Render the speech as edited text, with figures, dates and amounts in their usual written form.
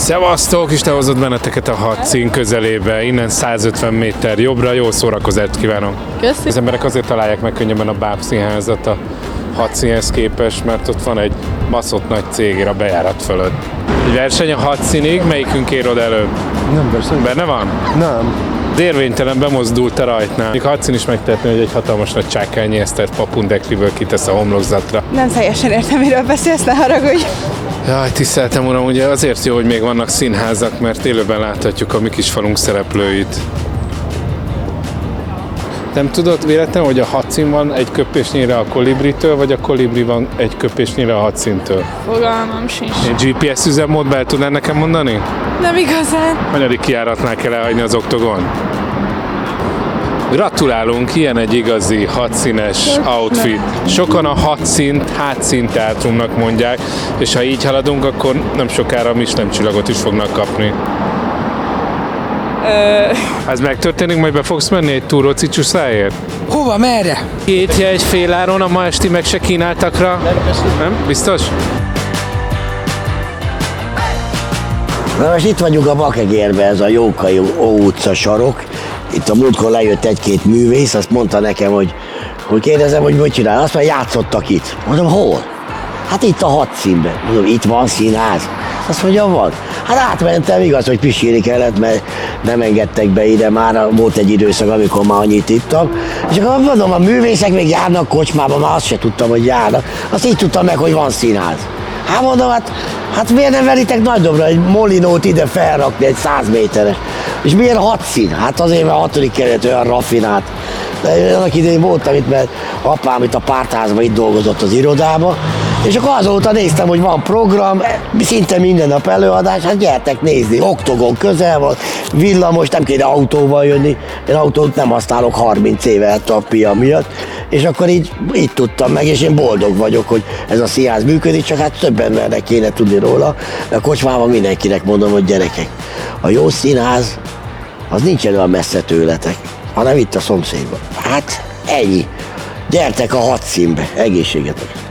Szevasztok, és te hozod benneteket a hadszín közelébe, innen 150 méter jobbra, jó szórakozást kívánok! Köszi! Az emberek azért találják meg könnyebben a Báb színházat a hadszínhez képest, mert ott van egy baszott nagy cég a bejárat fölött. Egy verseny a hadszínig, melyikünk ér oda előbb? Nem verseny. Benne van? Nem. Érvénytelen bemozdult a rajtnál. Még hadszín is megtehetné, hogy egy hatalmas nagy csákányi esztert papundekliből kitesz a homlokzatra. Nem teljesen értem, miről beszélsz, ne haragudj. Jaj, tiszteltem uram, ugye azért jó, hogy még vannak színházak, mert élőben láthatjuk a mi kis falunk szereplőit. Nem tudod véletlenül, hogy a hadszín van egy köpésnyire a kolibritől, vagy a kolibri van egy köpésnyire a hadszíntől? Fogalmam sincs. Egy GPS üzemmódba el tudnál nekem mondani? Nem igazán. Hanyadik kijáratnál kell elhagyni az oktogon? Gratulálunk, ilyen egy igazi hadszínes outfit. Sokan a hadszínt hátszínteátrumnak mondják, és ha így haladunk, akkor nem sokára Michelin csillagot is fognak kapni. Ez megtörténik, majd be fogsz menni egy túrócicsuszáért? Hova, merre? 2 jegy féláron a ma esti meg se kínáltakra. Nem? Biztos? Na most itt vagyunk a Bakegérben, ez a Jókai Ó utca sarok. Itt a múltkor lejött egy-két művész, azt mondta nekem, hogy kérdezem, hogy mit csinál. Azt mondja, játszottak itt. Mondom, hol? Hát itt a hadszínben. Mondom, itt van színház? Azt mondja, van. Hát átmentem, igaz, hogy pisilni kellett, mert nem engedtek be ide, már volt egy időszak, amikor már annyit ittam. És akkor mondom, a művészek még járnak kocsmába, már azt se tudtam, hogy járnak. Azt így tudtam meg, hogy van színház. Hát mondom, hát miért nem veritek Nagydobra egy molinót ide felrakni, egy 100 méteres? És miért hadszín? Hát azért, mert a 6. kerület olyan raffinált. De annak idején voltam itt, mert apám itt a pártházban itt dolgozott az irodába, és akkor azóta néztem, hogy van program, szinte minden nap előadás, hát gyertek nézni, oktogon közel van, villamos, nem kéne autóval jönni, én autót nem használok 30 éve a pia miatt, és akkor így tudtam meg, és én boldog vagyok, hogy ez a színház működik, csak hát több embernek kéne tudni róla, a kocsmában mindenkinek mondom, hogy gyerekek, a jó színház az nincsen olyan messze tőletek, hanem itt a szomszédban. Hát ennyi. Gyertek a hadszínbe, egészségetek!